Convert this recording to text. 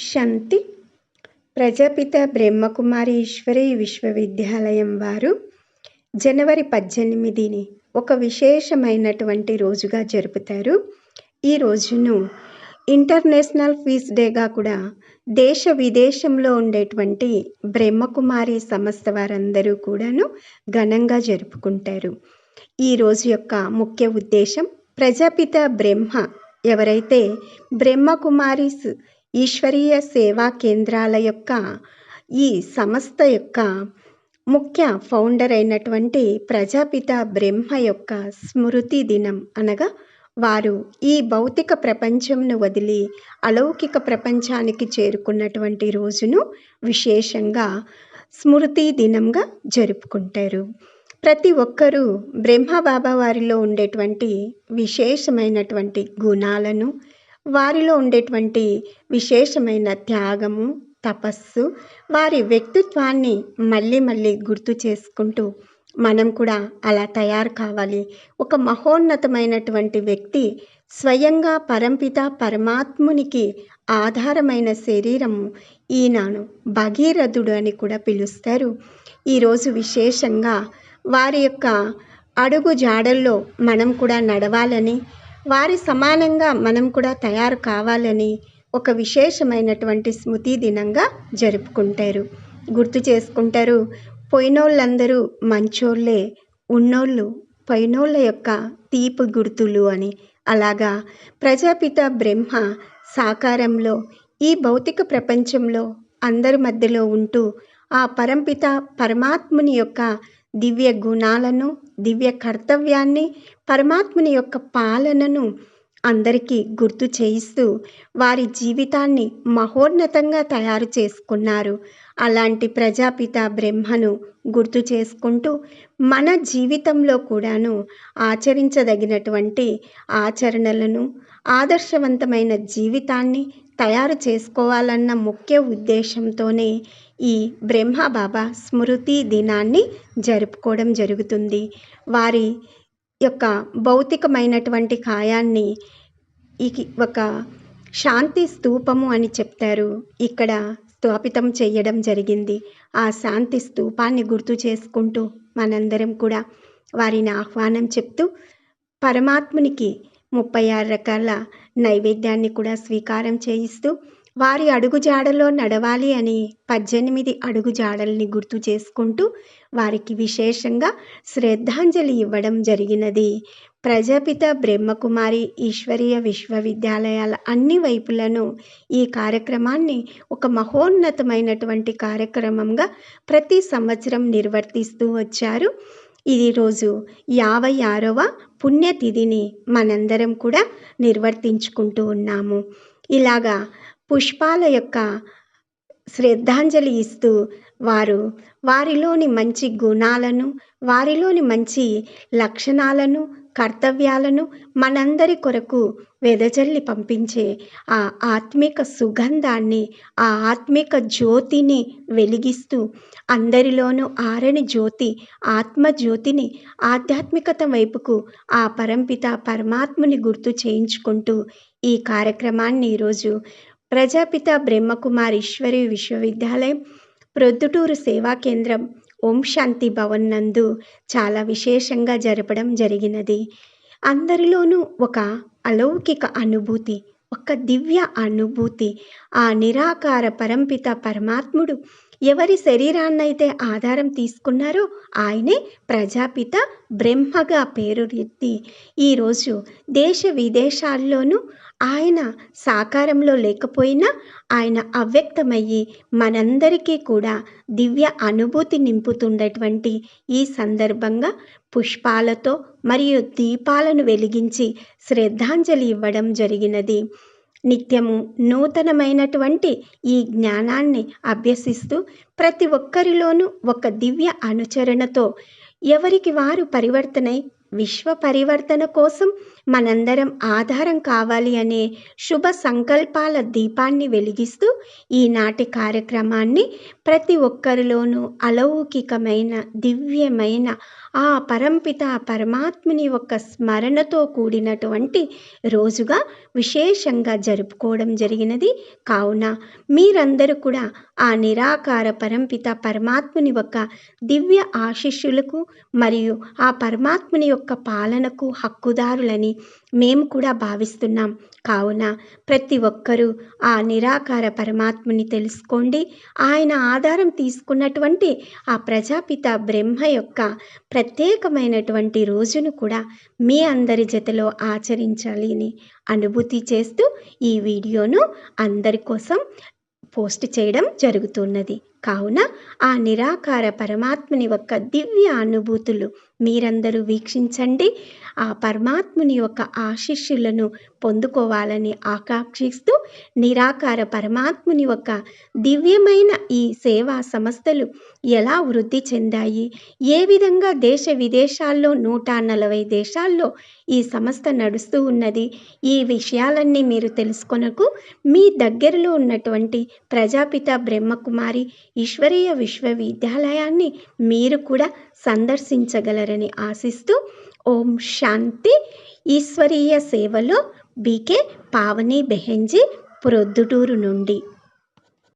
శాంతి. ప్రజాపిత బ్రహ్మకుమారి ఈశ్వరీ విశ్వవిద్యాలయం వారు జనవరి 18ని ఒక విశేషమైనటువంటి రోజుగా జరుపుతారు. ఈ రోజును ఇంటర్నేషనల్ పీస్ డేగా కూడా దేశ విదేశంలో ఉండేటువంటి బ్రహ్మకుమారి సంస్థ వారందరూ కూడాను ఘనంగా జరుపుకుంటారు. ఈ రోజు యొక్క ముఖ్య ఉద్దేశం, ప్రజాపిత బ్రహ్మ ఎవరైతే బ్రహ్మకుమారీస్ ఈశ్వరీయ సేవా కేంద్రాల యొక్క ఈ సంస్థ యొక్క ముఖ్య ఫౌండర్ అయినటువంటి ప్రజాపిత బ్రహ్మ యొక్క స్మృతి దినం, అనగా వారు ఈ భౌతిక ప్రపంచంను వదిలి అలౌకిక ప్రపంచానికి చేరుకున్నటువంటి రోజును విశేషంగా స్మృతి దినంగా జరుపుకుంటారు. ప్రతి ఒక్కరూ బ్రహ్మబాబా వారిలో ఉండేటువంటి విశేషమైనటువంటి గుణాలను, వారిలో ఉండేటువంటి విశేషమైన త్యాగము, తపస్సు, వారి వ్యక్తిత్వాన్ని మళ్ళీ మళ్ళీ గుర్తు చేసుకుంటూ మనం కూడా అలా తయారు కావాలి. ఒక మహోన్నతమైనటువంటి వ్యక్తి స్వయంగా పరంపిత పరమాత్మునికి ఆధారమైన శరీరము ఈయనను భగీరథుడు అని కూడా పిలుస్తారు. ఈరోజు విశేషంగా వారి యొక్క అడుగు జాడల్లో మనం కూడా నడవాలని, వారి సమానంగా మనం కూడా తయారు కావాలని ఒక విశేషమైనటువంటి స్మృతి దినంగా జరుపుకుంటారు, గుర్తు చేసుకుంటారు. పోయినోళ్ళందరూ మంచోళ్ళే, ఉన్నోళ్ళు పోయినోళ్ళ యొక్క తీపి గుర్తులు అని. అలాగా ప్రజాపిత బ్రహ్మ సాకారంలో ఈ భౌతిక ప్రపంచంలో అందరి మధ్యలో ఉంటూ ఆ పరంపిత పరమాత్ముని యొక్క దివ్య గుణాలను, దివ్య కర్తవ్యాన్ని, పరమాత్ముని యొక్క పాలనను అందరికీ గుర్తు చేయిస్తూ వారి జీవితాన్ని మహోన్నతంగా తయారు చేసుకున్నారు. అలాంటి ప్రజాపిత బ్రహ్మను గుర్తు చేసుకుంటూ మన జీవితంలో కూడాను ఆచరించదగినటువంటి ఆచరణలను, ఆదర్శవంతమైన జీవితాన్ని తయారు చేసుకోవాలన్న ముఖ్య ఉద్దేశంతోనే ఈ బ్రహ్మబాబా స్మృతి దినాన్ని జరుపుకోవడం జరుగుతుంది. వారి యొక్క భౌతికమైనటువంటి కాయాన్ని ఒక శాంతి స్తూపము అని చెప్తారు, ఇక్కడ స్థాపితం చేయడం జరిగింది. ఆ శాంతి స్తూపాన్ని గుర్తు చేసుకుంటూ మనందరం కూడా వారిని ఆహ్వానం చెప్తూ పరమాత్మునికి 36 రకాల నైవేద్యాన్ని కూడా స్వీకారం చేయిస్తూ వారి అడుగుజాడలో నడవాలి అని 18 అడుగుజాడల్ని గుర్తు చేసుకుంటూ వారికి విశేషంగా శ్రద్ధాంజలి ఇవ్వడం జరిగినది. ప్రజాపిత బ్రహ్మకుమారి ఈశ్వరీయ విశ్వవిద్యాలయాల అన్ని వైపులను ఈ కార్యక్రమాన్ని ఒక మహోన్నతమైనటువంటి కార్యక్రమంగా ప్రతి సంవత్సరం నిర్వర్తిస్తూ వచ్చారు. ఇది రోజు 56వ పుణ్యతిథిని మనందరం కూడా నిర్వర్తించుకుంటూ ఉన్నాము. ఇలాగా పుష్పాల యొక్క శ్రద్ధాంజలి ఇస్తూ వారిలోని మంచి గుణాలను, వారిలోని మంచి లక్షణాలను, కర్తవ్యాలను మనందరి కొరకు వెదజల్లి పంపించే ఆ ఆత్మిక సుగంధాన్ని, ఆ ఆత్మిక జ్యోతిని వెలిగిస్తూ అందరిలోనూ ఆరని జ్యోతి, ఆత్మజ్యోతిని ఆధ్యాత్మికత వైపుకు ఆ పరంపిత పరమాత్ముని గుర్తు చేయించుకుంటూ ఈ కార్యక్రమాన్ని ఈరోజు ప్రజాపిత బ్రహ్మకుమారి ఈశ్వరీ విశ్వవిద్యాలయం ప్రొద్దుటూరు సేవా కేంద్రం ఓం శాంతి భవన్ నందు చాలా విశేషంగా జరపడం జరిగినది. అందరిలోనూ ఒక అలౌకిక అనుభూతి, ఒక దివ్య అనుభూతి. ఆ నిరాకార పరంపిత పరమాత్ముడు ఎవరి శరీరాన్నైతే ఆధారం తీసుకున్నారో ఆయనే ప్రజాపిత బ్రహ్మగా పేరుెత్తి ఈరోజు దేశ విదేశాల్లోనూ ఆయన సాకారంలో లేకపోయినా ఆయన అవ్యక్తమయ్యి మనందరికీ కూడా దివ్య అనుభూతి నింపుతుండేటువంటి ఈ సందర్భంగా పుష్పాలతో మరియు దీపాలను వెలిగించి శ్రద్ధాంజలి ఇవ్వడం జరిగినది. నిత్యము నూతనమైనటువంటి ఈ జ్ఞానాన్ని అభ్యసిస్తూ ప్రతి ఒక్కరిలోనూ ఒక దివ్య అనుచరణతో ఎవరికి వారు పరివర్తనై విశ్వ పరివర్తన కోసం మనందరం ఆధారం కావాలి అనే శుభ సంకల్పాల దీపాన్ని వెలిగిస్తూ ఈనాటి కార్యక్రమాన్ని ప్రతి ఒక్కరిలోనూ అలౌకికమైన దివ్యమైన ఆ పరంపిత పరమాత్ముని యొక్క స్మరణతో కూడినటువంటి రోజుగా విశేషంగా జరుపుకోవడం జరిగినది. కావున మీరందరూ కూడా ఆ నిరాకార పరంపిత పరమాత్ముని యొక్క దివ్య ఆశీస్సులకు మరియు ఆ పరమాత్ముని యొక్క పాలనకు హక్కుదారులని మేము కూడా భావిస్తున్నాం. కావున ప్రతి ఒక్కరూ ఆ నిరాకార పరమాత్ముని తెలుసుకోండి. ఆయన ఆధారం తీసుకున్నటువంటి ఆ ప్రజాపిత బ్రహ్మ యొక్క ప్రత్యేకమైనటువంటి రోజును కూడా మీ అందరి జతలో ఆచరించాలి అని అనుభూతి చేస్తూ ఈ వీడియోను అందరి కోసం పోస్ట్ చేయడం జరుగుతున్నది. కావున ఆ నిరాకార పరమాత్ముని యొక్క దివ్య అనుభూతులు మీరందరూ వీక్షించండి. ఆ పరమాత్ముని యొక్క ఆశీస్సులను పొందుకోవాలని ఆకాంక్షిస్తూ నిరాకార పరమాత్ముని యొక్క దివ్యమైన ఈ సేవా సంస్థలు ఎలా వృద్ధి చెందాయి, ఏ విధంగా దేశ విదేశాల్లో 140 దేశాల్లో ఈ సంస్థ నడుస్తూ ఉన్నది, ఈ విషయాలన్నీ మీరు తెలుసుకొనకు మీ దగ్గరలో ఉన్నటువంటి ప్రజాపిత బ్రహ్మకుమారి ఈశ్వరీయ విశ్వవిద్యాలయాన్ని మీరు కూడా సందర్శించగలరని ఆశిస్తూ ఓం శాంతి. ఈశ్వరీయ సేవలో బీకే పావని బెహెంజీ, ప్రొద్దుటూరు నుండి.